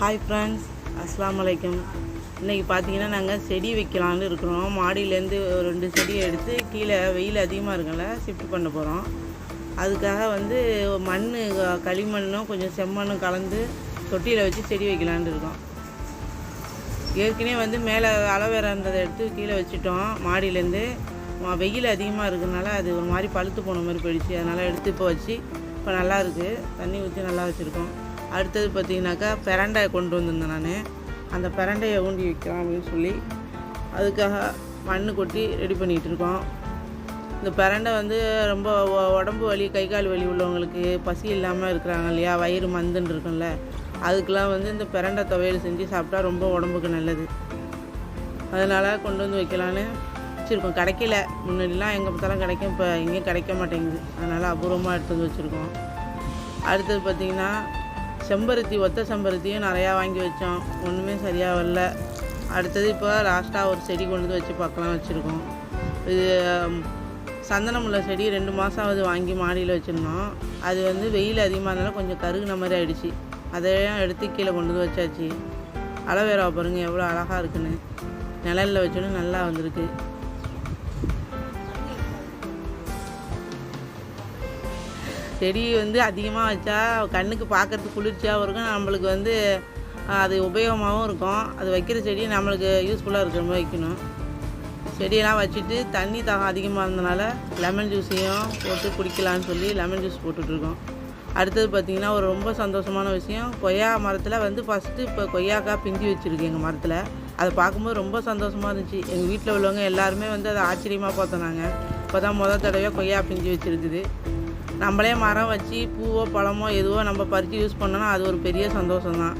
Hi friends, அஸ்ஸலாமு அலைக்கும். இன்றைக்கி பார்த்தீங்கன்னா நாங்கள் செடி வைக்கலான்னு இருக்கிறோம். மாடியிலேருந்து ஒரு 2 செடியை எடுத்து கீழே வெயில் அதிகமாக இருக்குல்ல ஷிஃப்ட் பண்ண போகிறோம். அதுக்காக மண் களிமண்ணும் கொஞ்சம் செம்மண்ணும் கலந்து தொட்டியில் வச்சு செடி வைக்கலான்னு இருக்கோம். ஏற்கனவே மேலே அலோவேரா இருந்ததை எடுத்து கீழே வச்சுட்டோம். மாடியிலேருந்து வெயில் அதிகமாக இருக்கிறதுனால அது ஒரு மாதிரி பழுத்து போன மாதிரி போயிடுச்சு. அதனால் எடுத்து இப்போ வச்சு இப்போ நல்லா இருக்குது. தண்ணி ஊற்றி நல்லா வச்சுருக்கோம். அடுத்தது பார்த்திங்கனாக்கா பிரண்டையை கொண்டு வந்திருந்தேன் நான். அந்த பிரண்டையை ஊண்டி வைக்கலாம் அப்படின்னு சொல்லி அதுக்காக மண் கொட்டி ரெடி பண்ணிகிட்டு இருக்கோம். இந்த பிரண்டை ரொம்ப உடம்பு வலி, கை கால் வலி உள்ளவங்களுக்கு, பசி இல்லாமல் இருக்கிறாங்க இல்லையா, வயிறு மந்துன்னு இருக்கும்ல, அதுக்கெலாம் இந்த பிரண்டை துவையல் செஞ்சு சாப்பிட்டா ரொம்ப உடம்புக்கு நல்லது. அதனால் கொண்டு வந்து வைக்கலான்னு வச்சுருக்கோம். கிடைக்கல, முன்னாடிலாம் எங்கே பார்த்தாலும் கிடைக்கும், இப்போ எங்கேயும் கிடைக்க மாட்டேங்குது. அதனால் அபூர்வமாக எடுத்து வந்து வச்சுருக்கோம். அடுத்தது பார்த்திங்கன்னா செம்பருத்தி, ஒத்த செம்பருத்தியும் நிறையா வாங்கி வச்சோம். ஒன்றுமே சரியாக வரல. அடுத்தது இப்போ லாஸ்ட்டாக ஒரு செடி கொண்டு வந்து வச்சு பார்க்கலாம் வச்சுருக்கோம். இது சந்தனம் உள்ள செடி 2 மாதம் வாங்கி மாடியில் வச்சுருந்தோம். அது வெயில் அதிகமாக இருந்தாலும் கொஞ்சம் கருகுன மாதிரி ஆகிடுச்சு. அதையும் எடுத்து கீழே கொண்டு வந்து வச்சாச்சு. அலோவேரா பாருங்கள் எவ்வளோ அழகாக இருக்குன்னு. நிழலில் வச்சோன்னு நல்லா வந்திருக்கு. செடி அதிகமாக வச்சா கண்ணுக்கு பார்க்குறதுக்கு குளிர்ச்சியாகவும் இருக்கும், நம்மளுக்கு அது உபயோகமாகவும் இருக்கும். அது வைக்கிற செடி நம்மளுக்கு யூஸ்ஃபுல்லாக இருக்கிற மாதிரி வைக்கணும். செடியெல்லாம் வச்சுட்டு தண்ணி தாகம் அதிகமாக இருந்தனால லெமன் ஜூஸையும் போட்டு குடிக்கலான்னு சொல்லி லெமன் ஜூஸ் போட்டுட்ருக்கோம். அடுத்தது பார்த்திங்கன்னா ஒரு ரொம்ப சந்தோஷமான விஷயம், கொய்யா மரத்தில் ஃபஸ்ட்டு இப்போ கொய்யாக்காய் பிஞ்சு வச்சுருக்கு எங்கள் மரத்தில். அதை பார்க்கும்போது ரொம்ப சந்தோஷமாக இருந்துச்சு. எங்கள் வீட்டில் உள்ளவங்க எல்லாருமே அதை ஆச்சரியமாக பார்த்தோம். நாங்கள் இப்போ தான் தடவையாக கொய்யா பிஞ்சு வச்சுருக்குது. நம்மளே மரம் வச்சு பூவோ பழமோ எதுவோ நம்ம பறித்து யூஸ் பண்ணோன்னா அது ஒரு பெரிய சந்தோஷம்தான்.